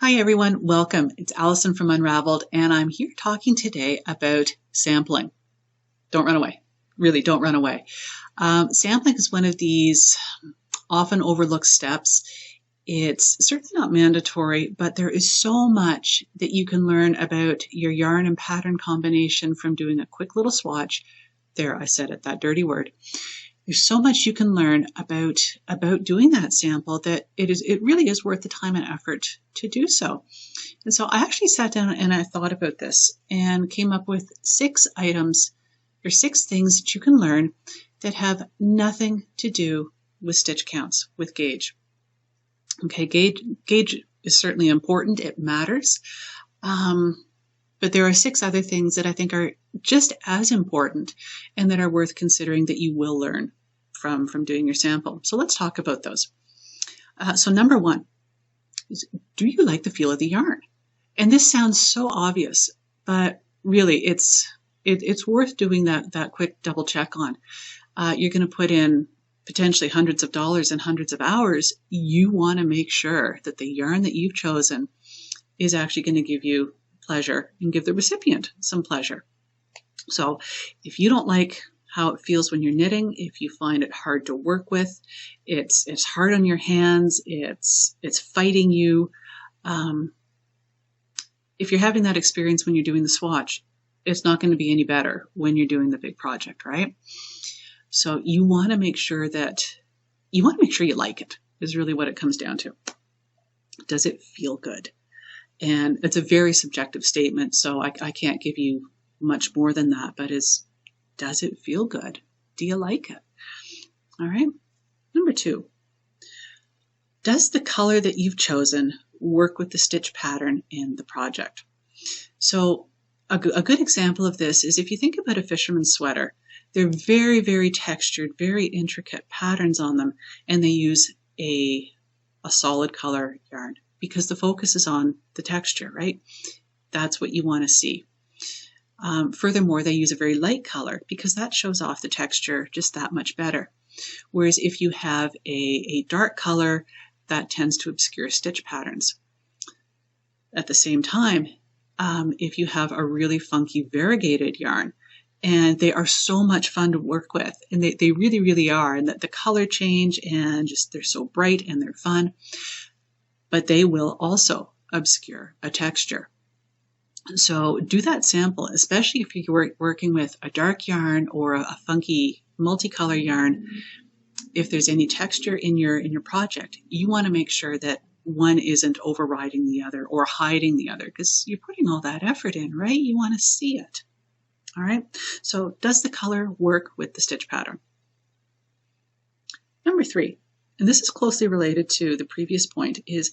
Hi everyone, welcome. It's Allison from Unraveled, and I'm here talking today about sampling. Don't run away. Really, don't run away. Sampling is one of these often overlooked steps. It's certainly not mandatory, but there is so much that you can learn about your yarn and pattern combination from doing a quick little swatch. There, I said it, that dirty word. There's so much you can learn about doing that sample that it really is worth the time and effort to do so. And so I actually sat down and I thought about this and came up with 6 items or 6 things that you can learn that have nothing to do with stitch counts, with gauge. Okay, gauge is certainly important. It matters. But there are 6 other things that I think are just as important and that are worth considering that you will learn from doing your sample. So let's talk about those. So number 1 is, do you like the feel of the yarn? And this sounds so obvious, but really it's worth doing that quick double check on. You're going to put in potentially hundreds of dollars and hundreds of hours. You want to make sure that the yarn that you've chosen is actually going to give you pleasure and give the recipient some pleasure. So if you don't like how it feels when you're knitting, if you find it hard to work with, it's hard on your hands, it's fighting you, if you're having that experience when you're doing the swatch, it's not going to be any better when you're doing the big project, right? So you want to make sure you like it, is really what it comes down to. Does it feel good? And it's a very subjective statement, so I can't give you much more than that, but does it feel good? Do you like it? All right. Number 2, does the color that you've chosen work with the stitch pattern in the project? So a good example of this is if you think about a fisherman's sweater. They're very, very textured, very intricate patterns on them, and they use a solid color yarn because the focus is on the texture, right? That's what you want to see. Furthermore, they use a very light color because that shows off the texture just that much better. Whereas if you have a dark color, that tends to obscure stitch patterns. At the same time, if you have a really funky variegated yarn, and they are so much fun to work with, and they really, really are, and the color change and just they're so bright and they're fun, but they will also obscure a texture. So do that sample, especially if you're working with a dark yarn or a funky multicolor yarn. If there's any texture in your project, you want to make sure that one isn't overriding the other or hiding the other because you're putting all that effort in, right? You want to see it. All right. So does the color work with the stitch pattern? Number 3, and this is closely related to the previous point, is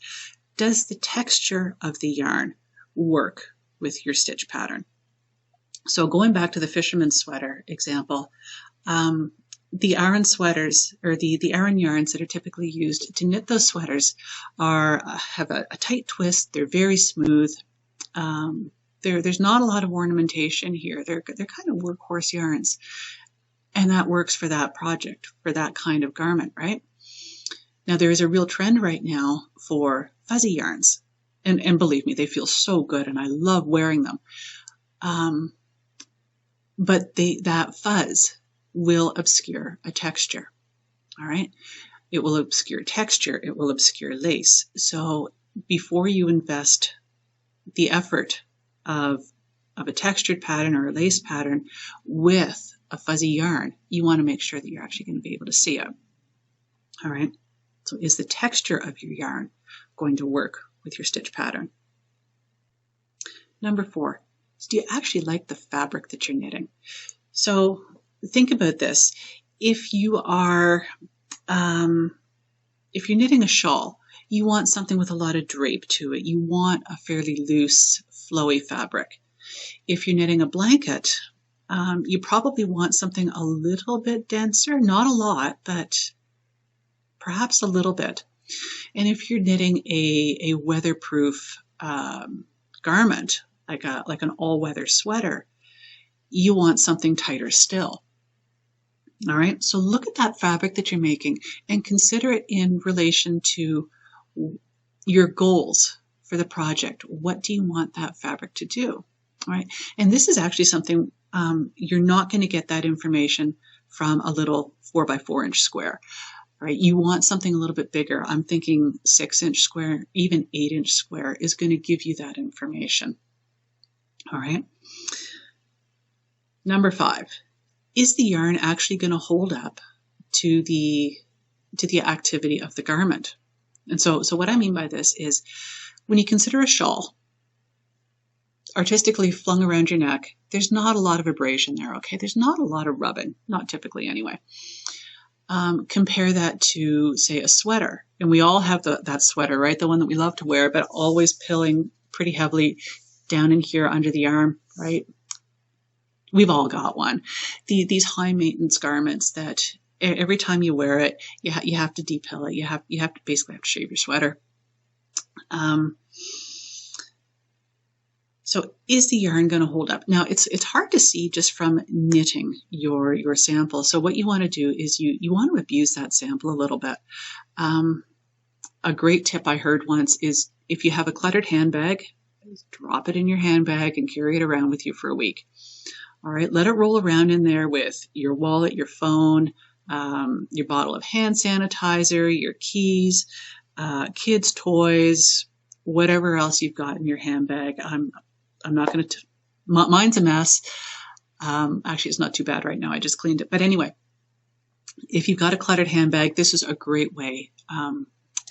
does the texture of the yarn work with your stitch pattern? So going back to the fisherman's sweater example, the Aran sweaters, or the Aran yarns that are typically used to knit those sweaters have a tight twist. They're very smooth. There's not a lot of ornamentation here. They're kind of workhorse yarns, and that works for that project, for that kind of garment, right? Now there is a real trend right now for fuzzy yarns. And believe me, they feel so good, and I love wearing them. But that fuzz will obscure a texture. All right, it will obscure texture. It will obscure lace. So before you invest the effort of a textured pattern or a lace pattern with a fuzzy yarn, you want to make sure that you're actually going to be able to see it. All right. So is the texture of your yarn going to work with your stitch pattern? Number 4, do you actually like the fabric that you're knitting? So think about this. If you're knitting a shawl, you want something with a lot of drape to it. You want a fairly loose, flowy fabric. If you're knitting a blanket, you probably want something a little bit denser, not a lot, but perhaps a little bit. And if you're knitting a weatherproof garment, like an all-weather sweater, you want something tighter still. All right, so look at that fabric that you're making and consider it in relation to your goals for the project. What do you want that fabric to do? All right. And this is actually something you're not going to get that information from a little 4x4 inch square. Right? You want something a little bit bigger. I'm thinking 6-inch square, even 8-inch square is going to give you that information. All right. Number 5, is the yarn actually going to hold up to the activity of the garment? And so what I mean by this is when you consider a shawl artistically flung around your neck, there's not a lot of abrasion there, okay? There's not a lot of rubbing, not typically anyway. Compare that to, say, a sweater. And we all have that sweater, right? The one that we love to wear, but always pilling pretty heavily down in here under the arm, right? We've all got one. These high maintenance garments that every time you wear it, you have to depill it. You have to basically have to shave your sweater. So is the yarn going to hold up? Now it's hard to see just from knitting your sample. So what you want to do is you want to abuse that sample a little bit. A great tip I heard once is if you have a cluttered handbag, drop it in your handbag and carry it around with you for a week. All right, let it roll around in there with your wallet, your phone, your bottle of hand sanitizer, your keys, kids' toys, whatever else you've got in your handbag. I'm not going to, mine's a mess. Actually, it's not too bad right now. I just cleaned it. But anyway, if you've got a cluttered handbag, this is a great way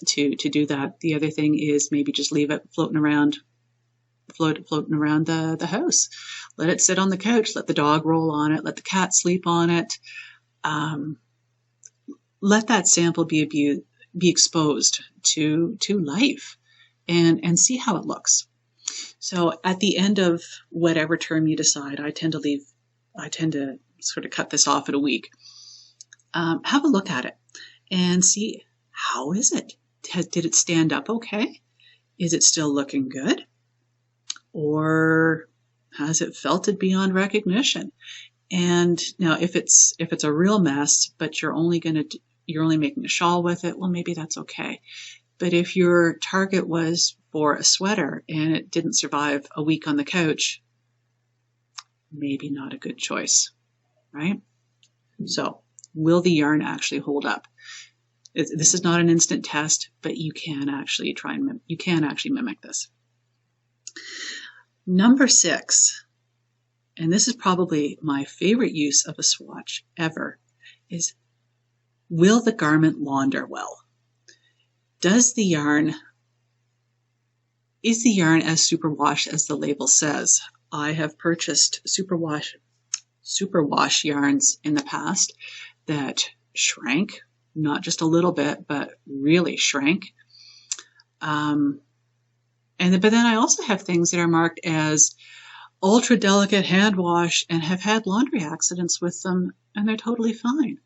to do that. The other thing is maybe just leave it floating around the house. Let it sit on the couch. Let the dog roll on it. Let the cat sleep on it. Let that sample be exposed to life and see how it looks. So at the end of whatever term you decide, I tend to sort of cut this off at a week. Have a look at it and see, how is it? Did it stand up okay? Is it still looking good? Or has it felted beyond recognition? And now if it's a real mess, but you're only making a shawl with it, well, maybe that's okay. But if your target was for a sweater and it didn't survive a week on the couch, maybe not a good choice, right? So will the yarn actually hold up? This is not an instant test, but you can actually mimic this. Number 6, and this is probably my favorite use of a swatch ever, is will the garment launder well? Is the yarn as superwash as the label says? I have purchased superwash yarns in the past that shrank, not just a little bit, but really shrank. But then I also have things that are marked as ultra delicate hand wash and have had laundry accidents with them, and they're totally fine.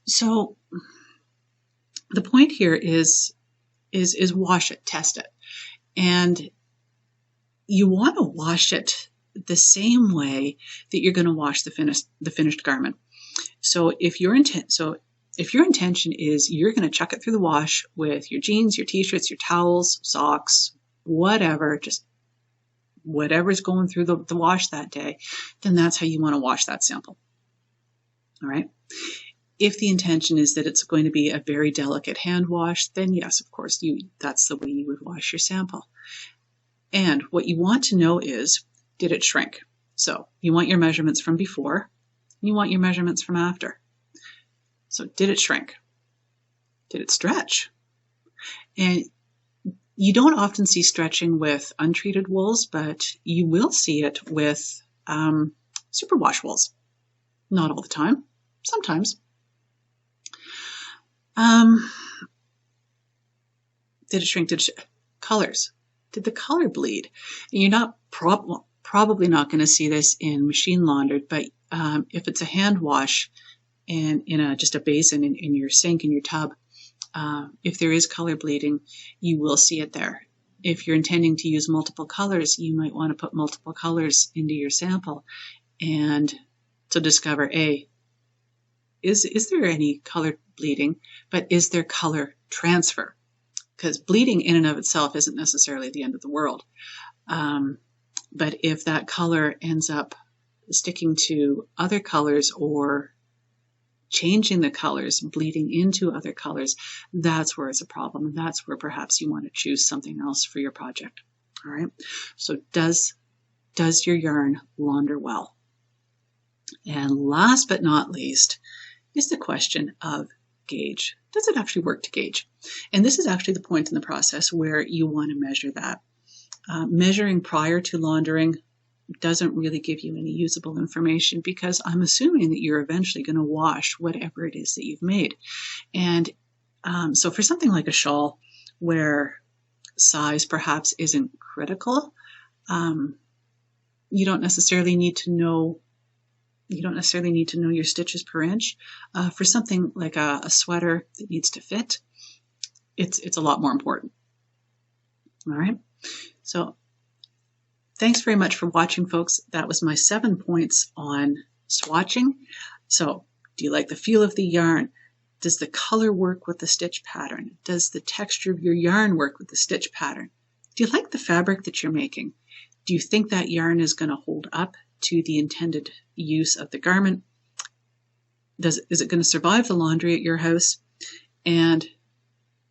So the point here is wash it, test it. And you want to wash it the same way that you're going to wash the finished garment. So if your intention is you're going to chuck it through the wash with your jeans, your t-shirts, your towels, socks, whatever, just whatever's going through the wash that day, then that's how you want to wash that sample. All right. If the intention is that it's going to be a very delicate hand wash, then yes, of course, that's the way you would wash your sample. And what you want to know is, did it shrink? So you want your measurements from before, you want your measurements from after. So did it shrink? Did it stretch? And you don't often see stretching with untreated wools, but you will see it with superwash wools. Not all the time, sometimes. Did it shrink? Colors? Did the color bleed? And you're not probably not going to see this in machine laundered, but if it's a hand wash and in just a basin in your sink, in your tub, if there is color bleeding, you will see it there. If you're intending to use multiple colors, you might want to put multiple colors into your sample and to discover, is there any color bleeding, but is there color transfer? because bleeding in and of itself isn't necessarily the end of the world. But if that color ends up sticking to other colors or changing the colors, bleeding into other colors, that's where it's a problem. And that's where perhaps you want to choose something else for your project. All right. So does your yarn launder well? And last but not least is the question of gauge. Does it actually work to gauge? And this is actually the point in the process where you want to measure that. Measuring prior to laundering doesn't really give you any usable information, because I'm assuming that you're eventually going to wash whatever it is that you've made. And so for something like a shawl where size perhaps isn't critical, you don't necessarily need to know your stitches per inch. For something like a sweater that needs to fit, it's a lot more important. All right. So thanks very much for watching, folks. That was my 7 points on swatching. So do you like the feel of the yarn? Does the color work with the stitch pattern? Does the texture of your yarn work with the stitch pattern? Do you like the fabric that you're making? Do you think that yarn is going to hold up to the intended use of the garment? Is it going to survive the laundry at your house? And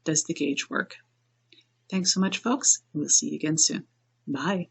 does the gauge work? Thanks so much, folks. We'll see you again soon. Bye.